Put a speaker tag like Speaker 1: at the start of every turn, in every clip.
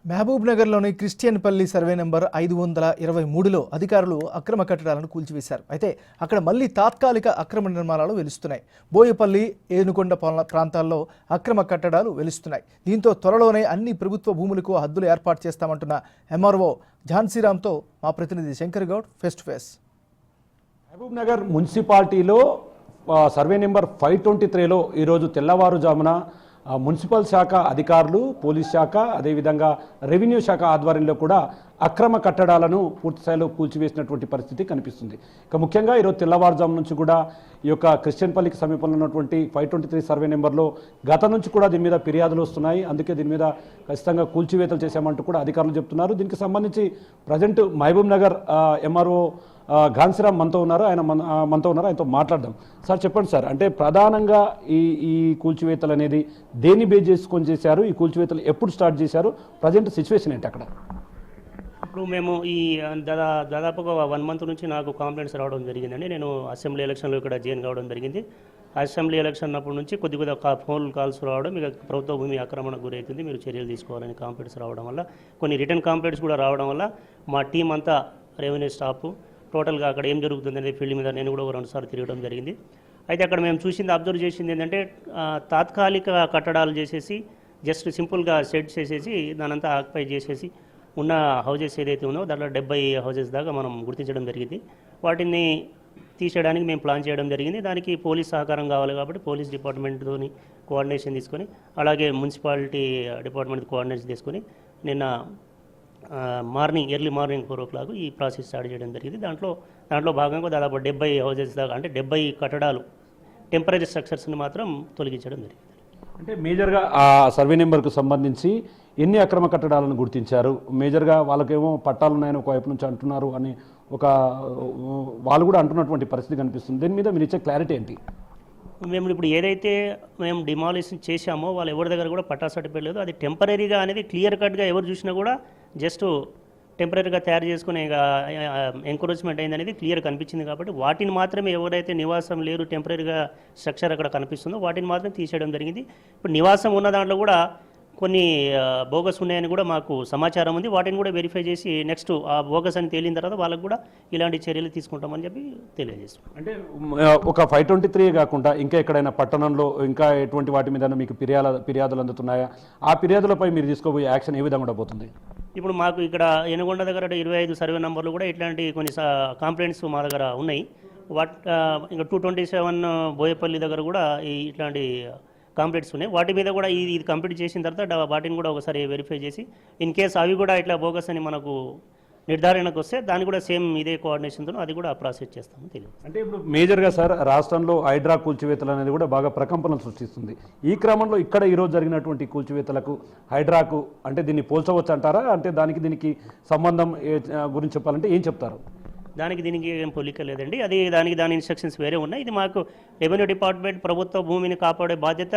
Speaker 1: మహబూబ్ నగర్లోని క్రిస్టియన్పల్లి survey number 523లో అధికారులు అక్రమ కట్టడాలను కూల్చివేశారు. అయితే అక్కడ మళ్లీ తాత్కాలిక అక్రమ నిర్మాణాలు వెలుస్తున్నాయి. బోయపల్లి, ఏనుకొండ ప్రాంతాల్లో అక్రమ కట్టడాలు వెలుస్తున్నాయి. దీంతో త్వరలోనే అన్ని ప్రభుత్వ భూములకు హద్దులు ఏర్పాటు చేస్తామంటున్న ఎంఆర్ఓ ఝాన్సీరామ్తో మా ప్రతినిధి Shankar Goud face to face.
Speaker 2: Mahbub Nagar మున్సిపాలిటీలో సర్వే నెంబర్ 523లో ఈరోజు తెల్లవారుజామున మున్సిపల్ శాఖ అధికారులు, పోలీస్ శాఖ, అదేవిధంగా రెవెన్యూ శాఖ ఆధ్వర్యంలో కూడా అక్రమ కట్టడాలను పూర్తిస్థాయిలో కూల్చివేసినటువంటి పరిస్థితి కనిపిస్తుంది. ఇక ముఖ్యంగా ఈరోజు తెల్లవారుజాము నుంచి కూడా ఈ యొక్క క్రిస్టియన్పల్లికి సమీపంలో ఉన్నటువంటి 523 సర్వే నెంబర్లో గత నుంచి కూడా దీని మీద ఫిర్యాదులు వస్తున్నాయి. అందుకే దీని మీద ఖచ్చితంగా కూల్చివేతలు చేశామంటూ కూడా అధికారులు చెప్తున్నారు. దీనికి సంబంధించి ప్రజెంట్ మహబూబ్ నగర్ ఎంఆర్ఓ ఝాన్సీరామ్ మనతో ఉన్నారు. ఆయనతో మాట్లాడదాం. సార్ చెప్పండి సార్, అంటే ప్రధానంగా ఈ కూల్చివేతలు అనేది దేన్ని బేస్ చేసుకొని చేశారు? ఈ కూల్చివేతలు ఎప్పుడు స్టార్ట్ చేశారు? ప్రజెంట్ సిచ్యువేషన్ ఏంటి అక్కడ?
Speaker 3: ఇప్పుడు మేము ఈ దాదాపుగా 1 మంత్ నుంచి నాకు కాంప్లైంట్స్ రావడం జరిగిందండి. నేను అసెంబ్లీ ఎలక్షన్లో ఇక్కడ జాయిన్ కావడం జరిగింది. అసెంబ్లీ ఎలక్షన్ అప్పటి నుంచి కొద్దిగా ఫోన్ కాల్స్ రావడం, ఇక ప్రభుత్వ భూమి ఆక్రమణకు గురవుతుంది, మీరు చర్యలు తీసుకోవాలని కాంప్లైంట్స్ రావడం వల్ల, కొన్ని రిటర్న్ కాంప్లైంట్స్ కూడా రావడం వల్ల మా టీం అంతా రెవెన్యూ స్టాఫ్ టోటల్గా అక్కడ ఏం జరుగుతుంది అనేది ఫీల్డ్ మీద నేను కూడా 2 సార్లు తిరగడం జరిగింది. అయితే అక్కడ మేము అబ్జర్వ్ చేసింది ఏంటంటే తాత్కాలిక కట్టడాలు చేసేసి జస్ట్ సింపుల్గా షెడ్స్ చేసేసి దానంతా ఆక్యుపై చేసేసి ఉన్న హౌజెస్ ఏదైతే ఉందో దాంట్లో 70 హౌజెస్ దాకా మనం గుర్తించడం జరిగింది. వాటిని తీసేయడానికి మేము ప్లాన్ చేయడం జరిగింది. దానికి పోలీస్ సహకారం కావాలి కాబట్టి పోలీస్ డిపార్ట్మెంట్తో కోఆర్డినేషన్ తీసుకొని, అలాగే మున్సిపాలిటీ డిపార్ట్మెంట్ కోఆర్డినేషన్ తీసుకొని నిన్న ఎర్లీ మార్నింగ్ 4 o'clock ఈ ప్రాసెస్ స్టార్ట్ చేయడం జరిగింది. దాంట్లో భాగంగా దాదాపు 70 హౌజెస్ దాకా, అంటే 70 కట్టడాలు టెంపరీ స్ట్రక్చర్స్ని మాత్రం తొలగించడం జరిగింది.
Speaker 2: అంటే మేజర్గా ఆ సర్వే నెంబర్కు సంబంధించి ఎన్ని అక్రమ కట్టడాలను గుర్తించారు? మేజర్గా వాళ్ళకేమో పట్టాలు ఉన్నాయని ఒకవైపు నుంచి అంటున్నారు అని వాళ్ళు కూడా అంటున్నటువంటి పరిస్థితి కనిపిస్తుంది. దీని మీద మీరు ఇచ్చే క్లారిటీ ఏంటి?
Speaker 3: మేము ఇప్పుడు ఏదైతే మేము డిమాలిషన్ చేశామో వాళ్ళ ఎవరి దగ్గర కూడా పట్టా సర్టిఫికేట్ లేదు. అది టెంపరీగా అనేది క్లియర్ కట్గా ఎవరు చూసినా కూడా జస్ట్ టెంపరీగా తయారు చేసుకునే ఎంకరేజ్మెంట్ అయిందనేది క్లియర్ కనిపించింది. కాబట్టి వాటిని మాత్రమే ఎవరైతే నివాసం లేరు, టెంపరీగా స్ట్రక్చర్ అక్కడ కనిపిస్తుందో వాటిని మాత్రం తీసేయడం జరిగింది. ఇప్పుడు నివాసం ఉన్న దాంట్లో కూడా కొన్ని బోగస్ ఉన్నాయని కూడా మాకు సమాచారం ఉంది. వాటిని కూడా వెరిఫై చేసి నెక్స్ట్ ఆ బోగస్ అని తేలిన తర్వాత వాళ్ళకు కూడా ఇలాంటి చర్యలు తీసుకుంటామని చెప్పి తెలియజేస్తాం.
Speaker 2: అంటే ఒక 523 కాకుండా ఇంకా ఎక్కడైనా పట్టణంలో ఇంకా ఎటువంటి వాటి మీద మీకు ఫిర్యాదులు అందుతున్నాయా? ఆ ఫిర్యాదులపై మీరు తీసుకోబోయే యాక్షన్ ఏ విధంగా ఉండబోతుంది? ఇప్పుడు
Speaker 3: మాకు ఇక్కడ ఏనుగొండ దగ్గర 25 సర్వే నంబర్లు కూడా ఇట్లాంటి కొన్ని కంప్లైంట్స్ మా దగ్గర ఉన్నాయి. ఇంకా 227 బోయపల్లి దగ్గర కూడా ఇట్లాంటి కంప్లీట్స్ ఉన్నాయి. వాటి మీద కూడా ఇది కంప్లీట్ చేసిన తర్వాత వాటిని కూడా ఒకసారి వెరిఫై చేసి ఇన్ కేస్ అవి కూడా ఇట్లా బోగస్ అని మనకు నిర్ధారణకు వస్తే దాన్ని కూడా సేమ్ ఇదే కోఆర్డినేషన్తో అది కూడా ప్రాసెస్ చేస్తాము తెలియదు.
Speaker 2: అంటే ఇప్పుడు మేజర్గా సార్ రాష్ట్రంలో హైడ్రా కూల్చివేతలు అనేది కూడా బాగా ప్రకంపనలు సృష్టిస్తుంది. ఈ క్రమంలో ఇక్కడ ఈరోజు జరిగినటువంటి కూల్చివేతలకు హైడ్రాకు అంటే దీన్ని పోల్చవచ్చు అంటారా? అంటే దీనికి సంబంధం గురించి చెప్పాలంటే ఏం చెప్తారు?
Speaker 3: దీనికి ఏం పోలిక లేదండి. దాని ఇన్స్ట్రక్షన్స్ వేరే ఉన్నాయి. ఇది మాకు రెవెన్యూ డిపార్ట్మెంట్, ప్రభుత్వ భూమిని కాపాడే బాధ్యత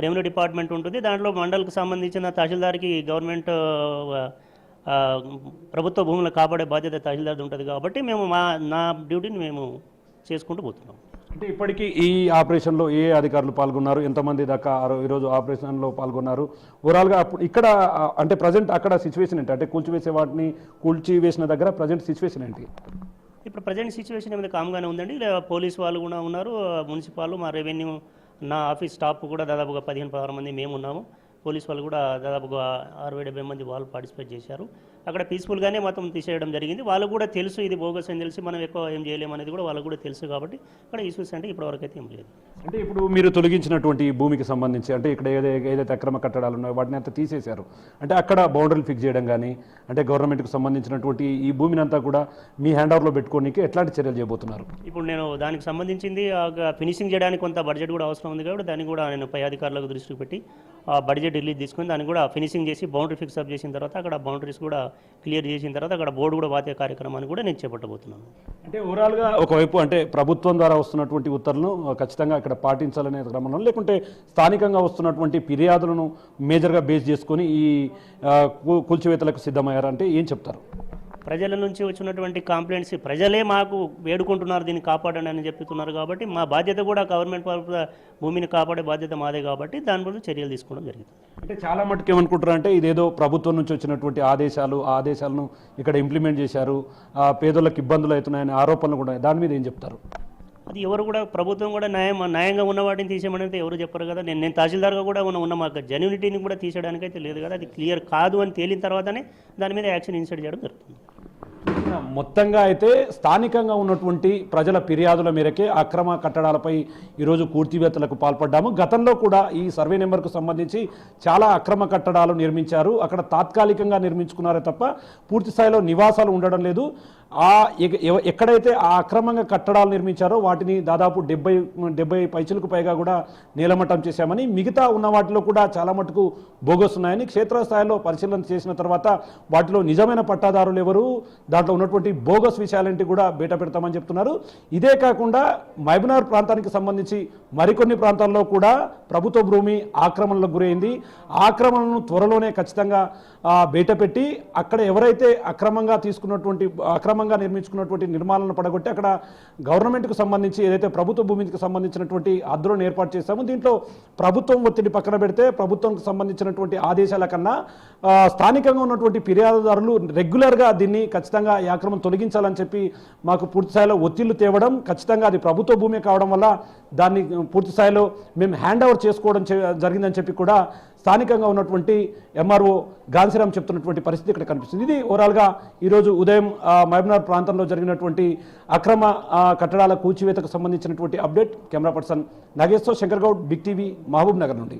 Speaker 3: రెవెన్యూ డిపార్ట్మెంట్ ఉంటుంది. దాంట్లో మండలికి సంబంధించిన తహసీల్దార్కి గవర్నమెంట్ ప్రభుత్వ భూములను కాపాడే బాధ్యత తహసీల్దార్ ఉంటుంది. కాబట్టి నా డ్యూటీని మేము చేసుకుంటూ పోతున్నాం.
Speaker 2: అంటే ఇప్పటికీ ఈ ఆపరేషన్లో ఏ అధికారులు పాల్గొన్నారు? ఎంతమంది దాకా ఈరోజు ఆపరేషన్లో పాల్గొన్నారు? ఓవరాల్గా ఇక్కడ అంటే ప్రజెంట్ అక్కడ సిచ్యువేషన్ ఏంటి? అంటే కూల్చివేసిన దగ్గర ప్రజెంట్ సిచ్యువేషన్ ఏంటి?
Speaker 3: ఇప్పుడు ప్రజెంట్ సిచ్యువేషన్ ఏమైనా కామ్గానే ఉందండి. పోలీసు వాళ్ళు కూడా ఉన్నారు, మున్సిపాల్, మా రెవెన్యూ, నా ఆఫీస్ స్టాఫ్ కూడా దాదాపుగా 15-16 మంది మేము ఉన్నాము. పోలీసు వాళ్ళు కూడా దాదాపుగా 60-70 మంది వాళ్ళు పార్టిసిపేట్ చేశారు. అక్కడ పీస్ఫుల్గానే మొత్తం తీసేయడం జరిగింది. వాళ్ళకు కూడా తెలుసు ఇది బోగస్ అని తెలిసి మనం ఎక్కువ ఏం చేయలేము అనేది కూడా వాళ్ళకు కూడా తెలుసు. కాబట్టి అక్కడ ఇష్యూస్ అంటే ఇప్పటివరకు అయితే ఏం లేదు.
Speaker 2: అంటే ఇప్పుడు మీరు తొలగించినటువంటి భూమికి సంబంధించి అంటే ఇక్కడ ఏదైతే అక్రమ కట్టడాలు ఉన్నాయో వాటిని అంతా తీసేశారు. అంటే అక్కడ బౌండరీలు ఫిక్స్ చేయడం కానీ అంటే గవర్నమెంట్కి సంబంధించినటువంటి ఈ భూమిని అంతా కూడా మీ హ్యాండ్ ఓవర్లో పెట్టుకోనికి ఎట్లాంటి చర్యలు చేయబోతున్నారు?
Speaker 3: ఇప్పుడు నేను దానికి సంబంధించింది ఫినిషింగ్ చేయడానికి కొంత బడ్జెట్ కూడా అవసరం ఉంది. కాబట్టి దాన్ని కూడా నేను పై అధికారులకు దృష్టికి పెట్టి ఆ బడ్జెట్ రిలీజ్ తీసుకొని దాన్ని కూడా ఫినిషింగ్ చేసి బౌండరీ ఫిక్స్ అప్ చేసిన తర్వాత అక్కడ బౌండరీస్ కూడా క్లియర్ చేసిన తర్వాత అక్కడ బోర్డు కూడా వాతే కార్యక్రమాన్ని కూడా నేను చేపట్టబోతున్నాను.
Speaker 2: అంటే ఓవరాల్గా ఒకవైపు అంటే ప్రభుత్వం ద్వారా వస్తున్నటువంటి ఉత్తర్వులను ఖచ్చితంగా ఇక్కడ పాటించాలనే క్రమంలో, లేకుంటే స్థానికంగా వస్తున్నటువంటి ఫిర్యాదులను మేజర్గా బేస్ చేసుకొని ఈ కూల్చివేతలకు సిద్ధమయ్యారంటే ఏం చెప్తారు?
Speaker 3: ప్రజల నుంచి వచ్చినటువంటి కంప్లైంట్స్ ప్రజలే మాకు వేడుకుంటున్నారు దీన్ని కాపాడండి అని చెప్తున్నారు కాబట్టి మా బాధ్యత కూడా గవర్నమెంట్ భూమిని కాపాడే బాధ్యత మాదే కాబట్టి దాని గురించి చర్యలు తీసుకోవడం జరిగింది.
Speaker 2: అంటే చాలా మటుకు ఏమనుకుంటారు అంటే ఇదేదో ప్రభుత్వం నుంచి వచ్చినటువంటి ఆదేశాలు, ఆ ఆదేశాలను ఇక్కడ ఇంప్లిమెంట్ చేశారు, పేదలకు ఇబ్బందులు అవుతున్నాయనే ఆరోపణలు కూడా, దాని మీద ఏం చెప్తారు?
Speaker 3: అది ఎవరు కూడా ప్రభుత్వం కూడా న్యాయంగా ఉన్న వాటిని తీసేయమని అయితే ఎవరు చెప్పరు కదా. నేను తహసీల్దార్గా కూడా ఉన్న మాకు జెన్యూనిటీని కూడా తీసేయడానికి అయితే లేదు కదా. అది క్లియర్ కాదు అని తేలిన తర్వాతనే దాని మీద యాక్షన్ ఇన్సర్ట్ చేయడం జరుగుతుంది.
Speaker 2: మొత్తంగా అయితే స్థానికంగా ఉన్నటువంటి ప్రజల ఫిర్యాదుల మేరకే అక్రమ కట్టడాలపై ఈరోజు కూల్చివేతలకు పాల్పడ్డాము. గతంలో కూడా ఈ సర్వే నెంబర్కు సంబంధించి చాలా అక్రమ కట్టడాలు నిర్మించారు. అక్కడ తాత్కాలికంగా నిర్మించుకున్నారే తప్ప పూర్తి స్థాయిలో నివాసాలు ఉండడం లేదు. ఎక్కడైతే ఆ అక్రమంగా కట్టడాలు నిర్మించారో వాటిని దాదాపు 70 పైచులకు పైగా కూడా నీలమట్టం చేశామని, మిగతా ఉన్న వాటిలో కూడా చాలా మటుకు బోగస్ ఉన్నాయని క్షేత్రస్థాయిలో పరిశీలన చేసిన తర్వాత వాటిలో నిజమైన పట్టాదారులు ఎవరు, దాంట్లో ఉన్నటువంటి బోగస్ విషయాలంటి కూడా బయట పెడతామని చెప్తున్నారు. ఇదే కాకుండా మహబూబ్నగర్ ప్రాంతానికి సంబంధించి మరికొన్ని ప్రాంతాల్లో కూడా ప్రభుత్వ భూమి ఆక్రమణలకు గురైంది. ఆక్రమణను త్వరలోనే ఖచ్చితంగా బయటపెట్టి అక్కడ ఎవరైతే అక్రమంగా నిర్మించుకున్నటువంటి నిర్మాణాలను పడగొట్టి అక్కడ గవర్నమెంట్కు సంబంధించి ఏదైతే ప్రభుత్వ భూమికి సంబంధించినటువంటి హద్దులను ఏర్పాటు చేస్తామో దీంట్లో ప్రభుత్వం ఒత్తిడి పక్కన పెడితే ప్రభుత్వంకు సంబంధించినటువంటి ఆదేశాల కన్నా స్థానికంగా ఉన్నటువంటి ఫిర్యాదుదారులు రెగ్యులర్గా దీన్ని ఖచ్చితంగా ఈ ఆక్రమణ తొలగించాలని చెప్పి మాకు పూర్తి స్థాయిలో ఒత్తిళ్లు తేవడం, ఖచ్చితంగా అది ప్రభుత్వ భూమి కావడం వల్ల దాన్ని పూర్తి స్థాయిలో మేము హ్యాండ్ ఓవర్ చేసుకోవడం జరిగిందని చెప్పి కూడా స్థానికంగా ఉన్నటువంటి ఎంఆర్ఓ గాంధీరామ్ చెప్తున్నటువంటి పరిస్థితి ఇక్కడ కనిపిస్తుంది. ఇది ఓవరాల్గా ఈరోజు ఉదయం మహబూబ్నగర్ ప్రాంతంలో జరిగినటువంటి అక్రమ కట్టడాల కూల్చివేతకు సంబంధించినటువంటి update. Camera person Nageshwar, Shankar Goud, big TV, Mahbubnagar నుండి.